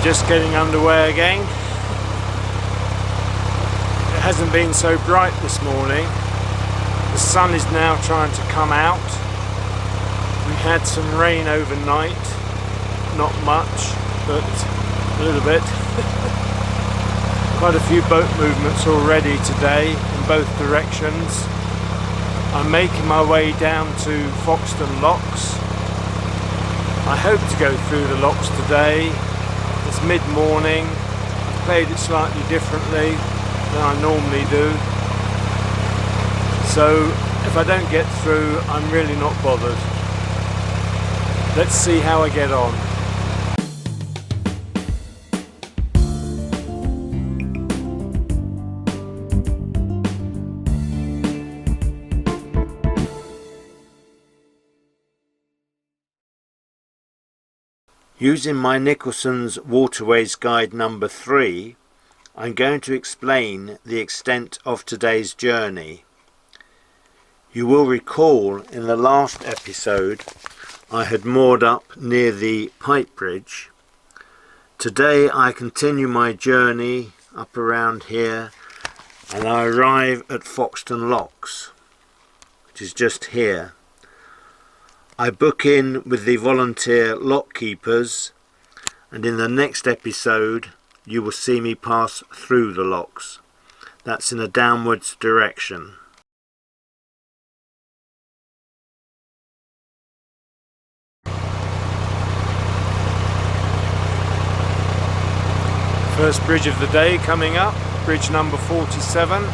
Just getting underway again. It hasn't been so bright this morning. The sun is now trying to come out. We had some rain overnight, not much, but a little bit. Quite a few boat movements already today in both directions. I'm making my way down to Foxton Locks. I hope to go through the locks today. It's mid-morning. I've played it slightly differently than I normally do. So if I don't get through, I'm really not bothered. Let's see how I get on. Using my Nicholson's Waterways Guide number 3, I'm going to explain the extent of today's journey. You will recall in the last episode I had moored up near the Pipe Bridge. Today I continue my journey up around here and I arrive at Foxton Locks, which is just here. I book in with the volunteer lock keepers, and in the next episode you will see me pass through the locks. That's in a downwards direction. First bridge of the day coming up, bridge number 47.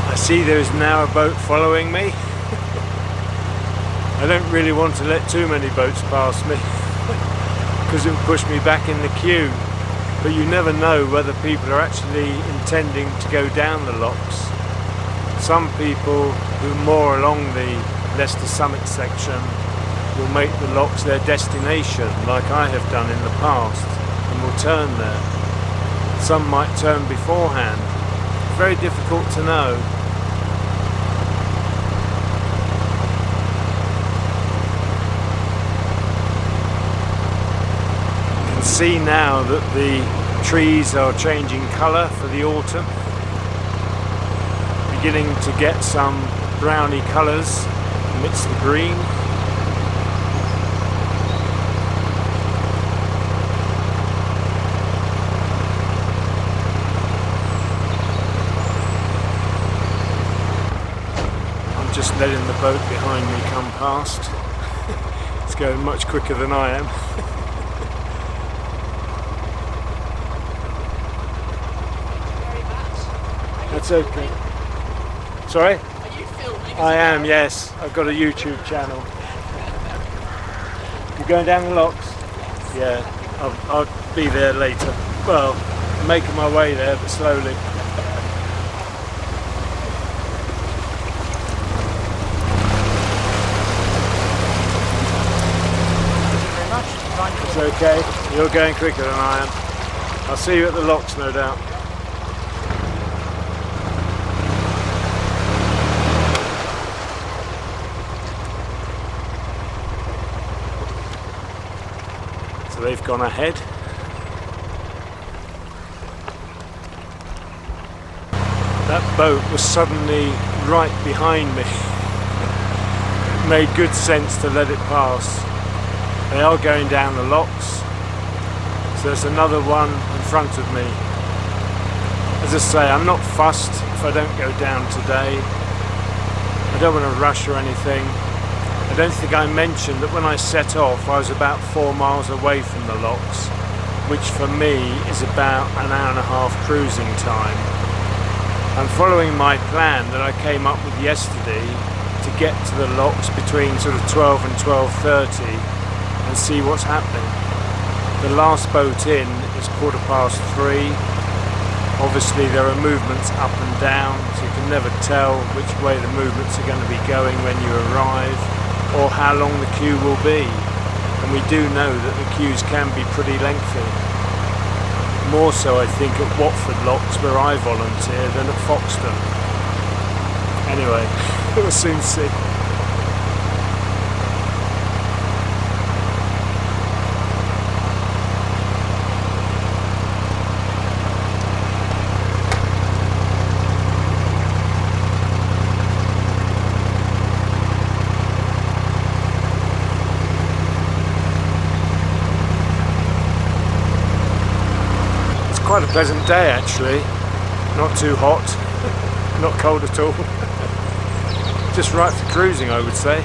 I see there is now a boat following me. I don't really want to let too many boats pass me because it will push me back in the queue. But you never know whether people are actually intending to go down the locks. Some people who moor along the Leicester Summit Section will make the locks their destination, like I have done in the past, and will turn there. Some might turn beforehand. It's very difficult to know. See now that the trees are changing colour for the autumn, beginning to get some browny colours amidst the green. I'm just letting the boat behind me come past. It's going much quicker than I am. That's okay. Sorry? Are you filming? I am, yes. I've got a YouTube channel. You're going down the locks? Yes. Yeah. I'll be there later. Well, I'm making my way there, but slowly. Thank you very much. It's okay. You're going quicker than I am. I'll see you at the locks, no doubt. They've gone ahead. That boat was suddenly right behind me. It made good sense to let it pass. They are going down the locks, so there's another one in front of me. As I say, I'm not fussed if I don't go down today. I don't want to rush or anything. I don't think I mentioned that when I set off I was about 4 miles away from the locks, which for me is about an hour and a half cruising time. I'm following my plan that I came up with yesterday to get to the locks between sort of 12 and 12:30 and see what's happening. The last boat in is 3:15. Obviously there are movements up and down, so you can never tell which way the movements are going to be going when you arrive, or how long the queue will be. And we do know that the queues can be pretty lengthy. more so I think at Watford Locks where I volunteer than at Foxton. Anyway, we'll soon see. Quite a pleasant day actually, not too hot, not cold at all, just right for cruising I would say.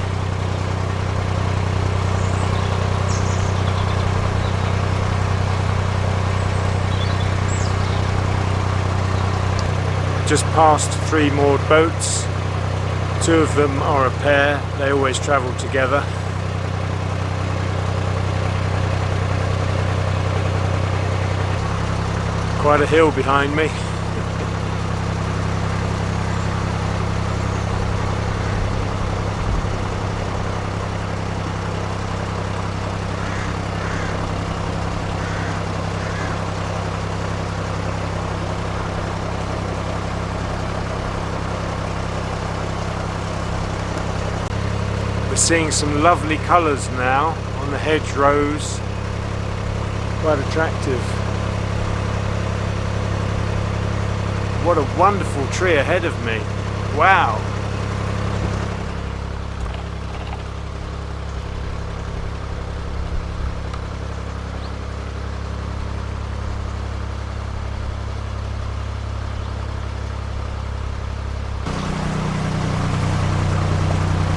Just passed 3 moored boats, 2 of them are a pair, they always travel together. Quite a hill behind me. We're seeing some lovely colours now on the hedgerows, quite attractive. What a wonderful tree ahead of me. Wow.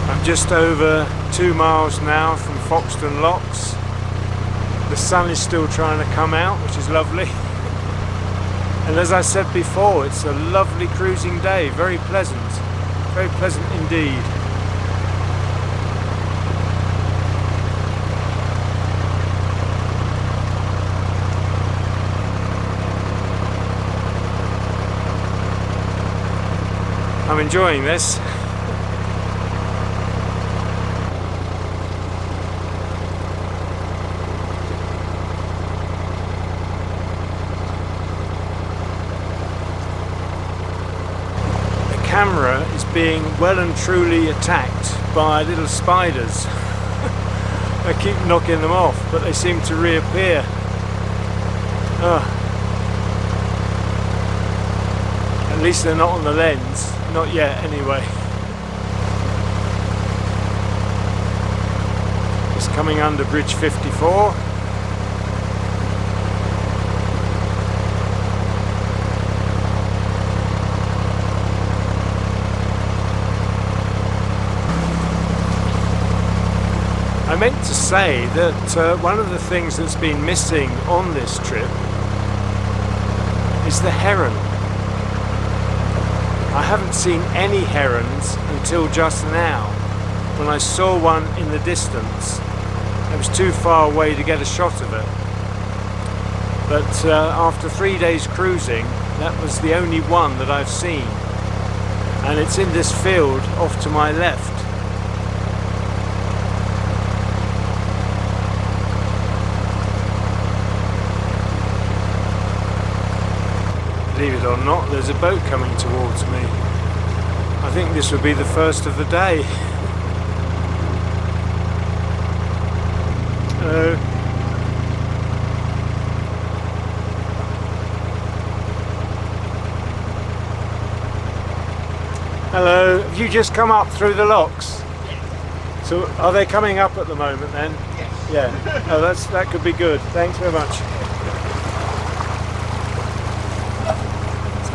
I'm just over 2 miles now from Foxton Locks. The sun is still trying to come out, which is lovely. And as I said before, it's a lovely cruising day, very pleasant indeed. I'm enjoying this. The camera is being well and truly attacked by little spiders. I keep knocking them off, but they seem to reappear. At least they're not on the lens, not yet anyway. It's coming under Bridge 54. I meant to say that one of the things that's been missing on this trip is the heron. I haven't seen any herons until just now, when I saw one in the distance. It was too far away to get a shot of it. But after 3 days cruising, that was the only one that I've seen. And it's in this field off to my left. Believe it or not, there's a boat coming towards me. I think this will be the first of the day. Hello. Hello, have you just come up through the locks? Yes. So are they coming up at the moment then? Yes. Yeah. Oh, that could be good. Thanks very much.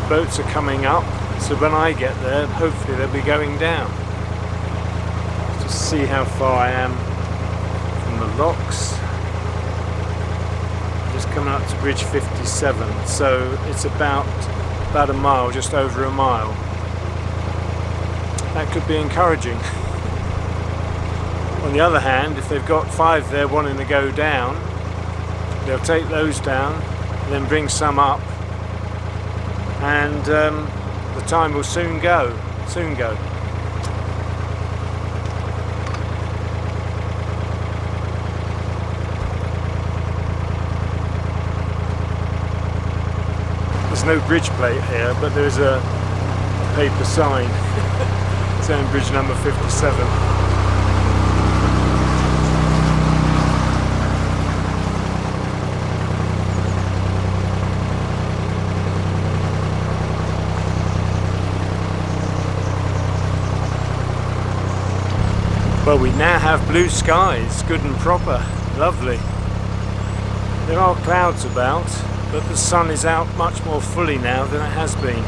Boats are coming up, so when I get there, hopefully they'll be going down. Just see how far I am from the locks. Just coming up to Bridge 57, so it's about a mile, just over a mile. That could be encouraging. On the other hand, if they've got 5 there wanting to go down, they'll take those down and then bring some up. And the time will soon go. no bridge plate here, but there's a paper sign saying bridge number 57. Well, we now have blue skies, good and proper, lovely. There are clouds about, but the sun is out much more fully now than it has been.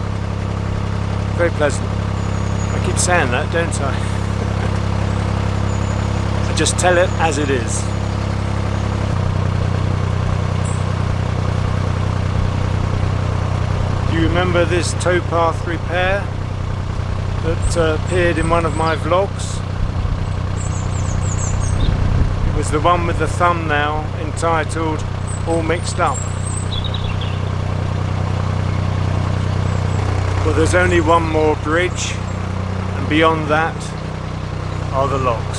Very pleasant. I keep saying that, don't I? I just tell it as it is. Do you remember this towpath repair that appeared in one of my vlogs? It was the one with the thumbnail entitled All Mixed Up. Well, there's only one more bridge, and beyond that are the locks.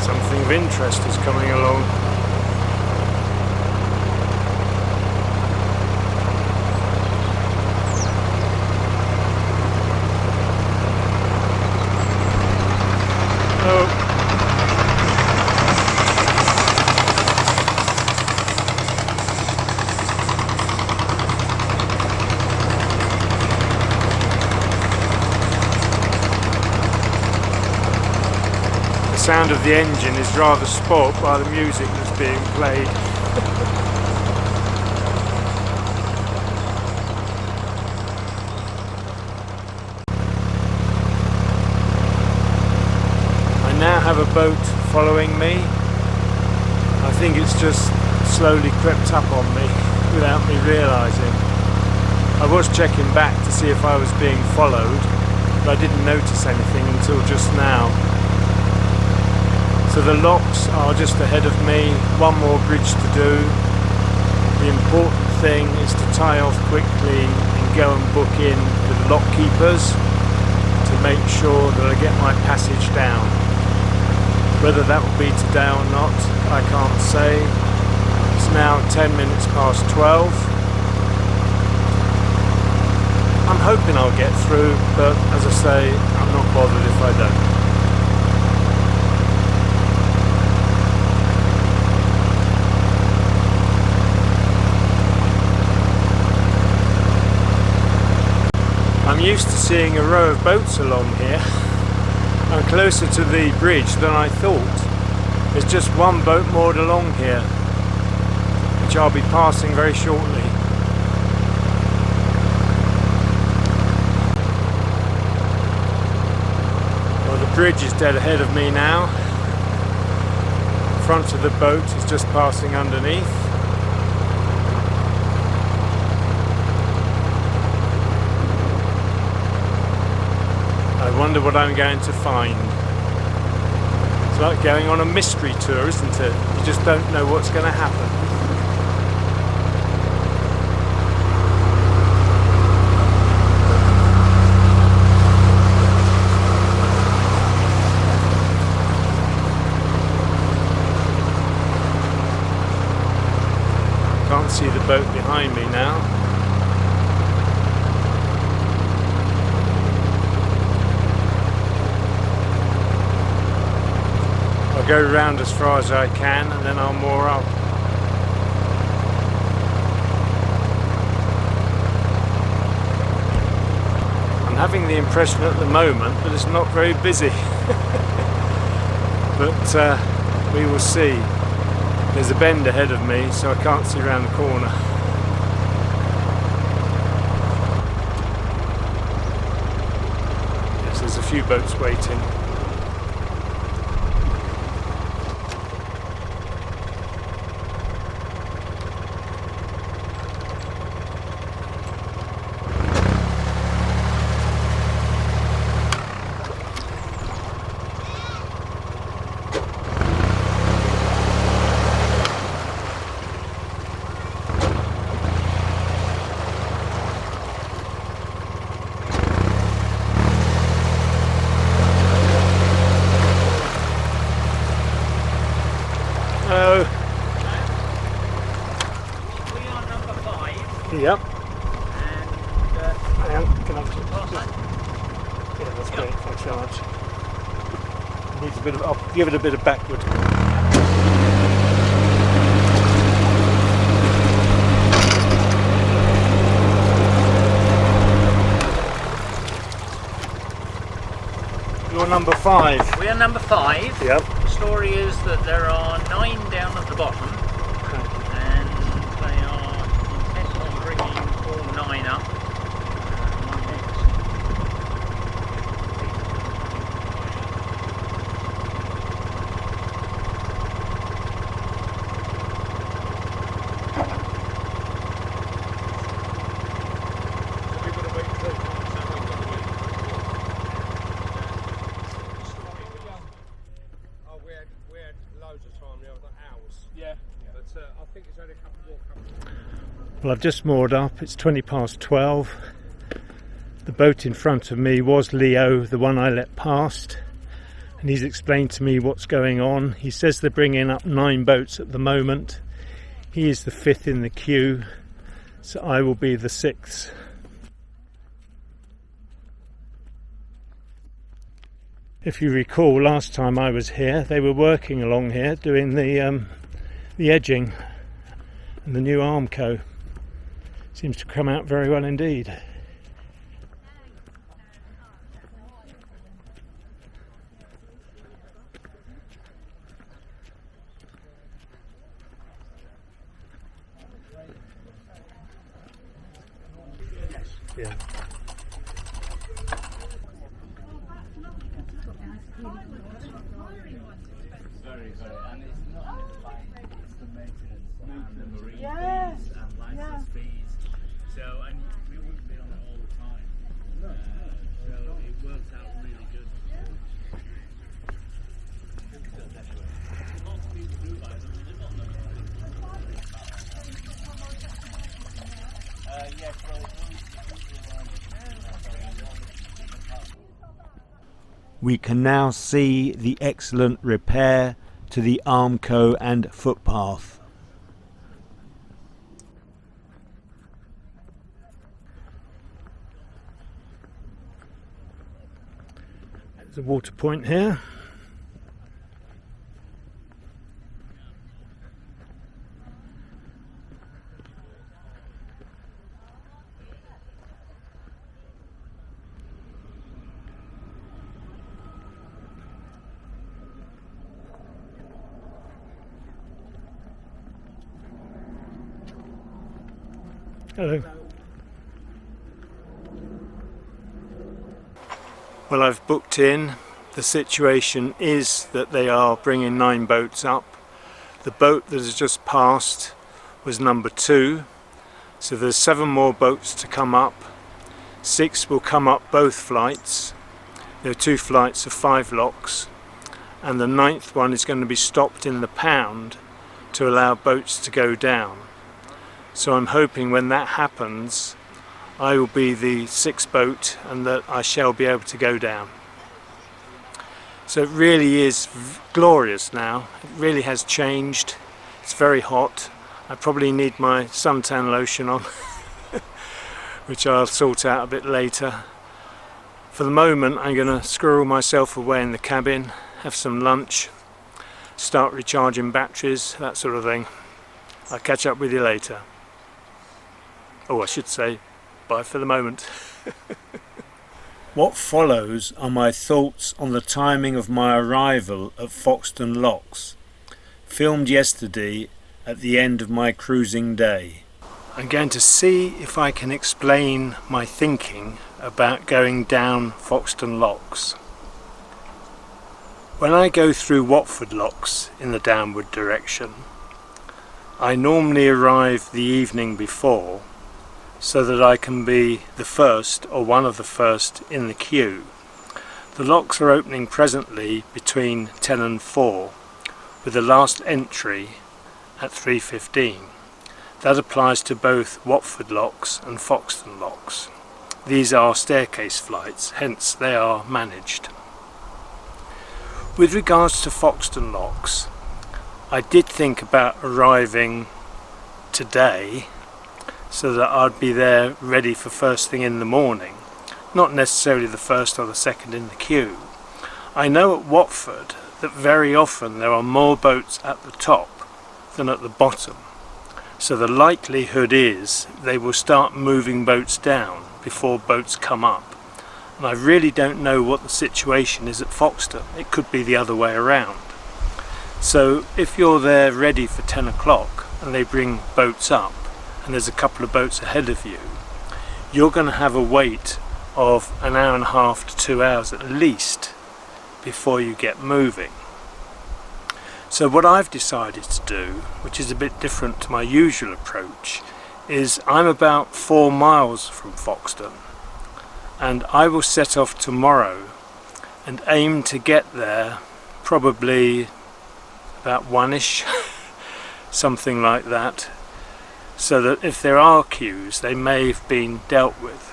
Something of interest is coming along. Oh. The sound of the engine is rather spoilt by the music that's being played. I now have a boat following me. I think it's just slowly crept up on me without me realising. I was checking back to see if I was being followed, but I didn't notice anything until just now. So the locks are just ahead of me, one more bridge to do. The important thing is to tie off quickly and go and book in with the lock keepers to make sure that I get my passage down. Whether that will be today or not, I can't say. It's now 10 minutes past 12. I'm hoping I'll get through, but as I say, I'm not bothered if I don't. I'm used to seeing a row of boats along here. I'm closer to the bridge than I thought. There's just one boat moored along here, which I'll be passing very shortly. Well, the bridge is dead ahead of me now. The front of the boat is just passing underneath. I wonder what I'm going to find. It's like going on a mystery tour, isn't it? You just don't know what's going to happen. Can't see the boat behind me now. I'll go round as far as I can and then I'll moor up. I'm having the impression at the moment that it's not very busy. But we will see. There's a bend ahead of me, so I can't see around the corner. Yes, there's a few boats waiting. Yeah, that's great. Thanks very much. Needs a bit of. I'll give it a bit of backward. You're number 5. We are number 5. Yep. The story is that there are 9 down at the bottom, and they are intent on bringing all 9 up. Well, I've just moored up. It's 20 past 12. The boat in front of me was Leo, the one I let past, and he's explained to me what's going on. He says they're bringing up 9 boats at the moment. He is the 5th in the queue, so I will be the 6th. If you recall, last time I was here, they were working along here doing the edging and the new Armco. Seems to come out very well indeed. Yeah. Very, and it's not it's the maintenance and the marine fees and license fees. So, and we wouldn't be on it all the time. So it works out really good. Lots of people do buy them, they don't know. Yes, well, We can now see the excellent repair to the Armco and footpath. There's a water point here. Hello. Well, I've booked in. The situation is that they are bringing 9 boats up. The boat that has just passed was number 2, so there's 7 more boats to come up. 6 will come up both flights. There are 2 flights of 5 locks, and the 9th one is going to be stopped in the Pound to allow boats to go down. So I'm hoping when that happens I will be the 6th boat and that I shall be able to go down. So it really is glorious now. It really has changed. It's very hot. I probably need my suntan lotion on which I'll sort out a bit later. For the moment I'm going to squirrel myself away in the cabin, have some lunch, start recharging batteries, that sort of thing. I'll catch up with you later. Oh, I should say bye for the moment. What follows are my thoughts on the timing of my arrival at Foxton Locks, filmed yesterday at the end of my cruising day. I'm going to see if I can explain my thinking about going down Foxton Locks. When I go through Watford Locks in the downward direction, I normally arrive the evening before so that I can be the first or one of the first in the queue. The locks are opening presently between 10 and 4 with the last entry at 3:15. That applies to both Watford Locks and Foxton Locks. These are staircase flights, hence they are managed. With regards to Foxton Locks, I did think about arriving today so that I'd be there ready for first thing in the morning not necessarily the first or the second in the queue. I know at Watford that very often there are more boats at the top than at the bottom, so the likelihood is they will start moving boats down before boats come up. And I really don't know what the situation is at Foxton. It could be the other way around. So if you're there ready for 10 o'clock and they bring boats up and there's a couple of boats ahead of you, you're going to have a wait of an hour and a half to 2 hours at least before you get moving. So what I've decided to do, which is a bit different to my usual approach, is I'm about 4 miles from Foxton, and I will set off tomorrow and aim to get there probably about 1ish, something like that, so that if there are queues they may have been dealt with.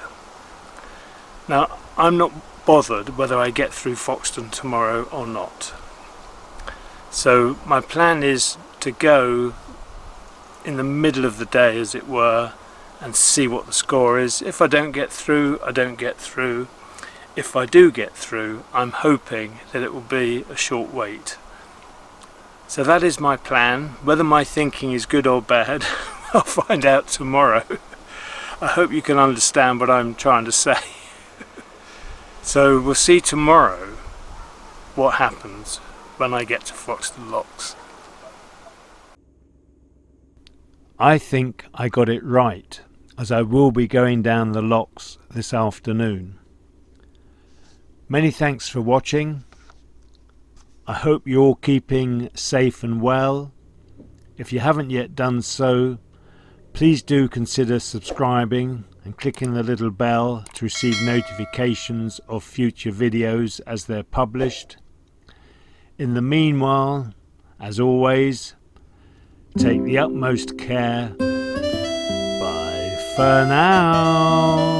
Now I'm not bothered whether I get through Foxton tomorrow or not. So my plan is to go in the middle of the day, as it were, and see what the score is. If I don't get through, I don't get through. If I do get through, I'm hoping that it will be a short wait. So that is my plan. Whether my thinking is good or bad, I'll find out tomorrow. I hope you can understand what I'm trying to say. So we'll see tomorrow what happens when I get to Foxton Locks. I think I got it right, as I will be going down the locks this afternoon. Many thanks for watching. I hope you're all keeping safe and well. If you haven't yet done so, please do consider subscribing and clicking the little bell to receive notifications of future videos as they're published. In the meanwhile, as always, take the utmost care. Bye for now.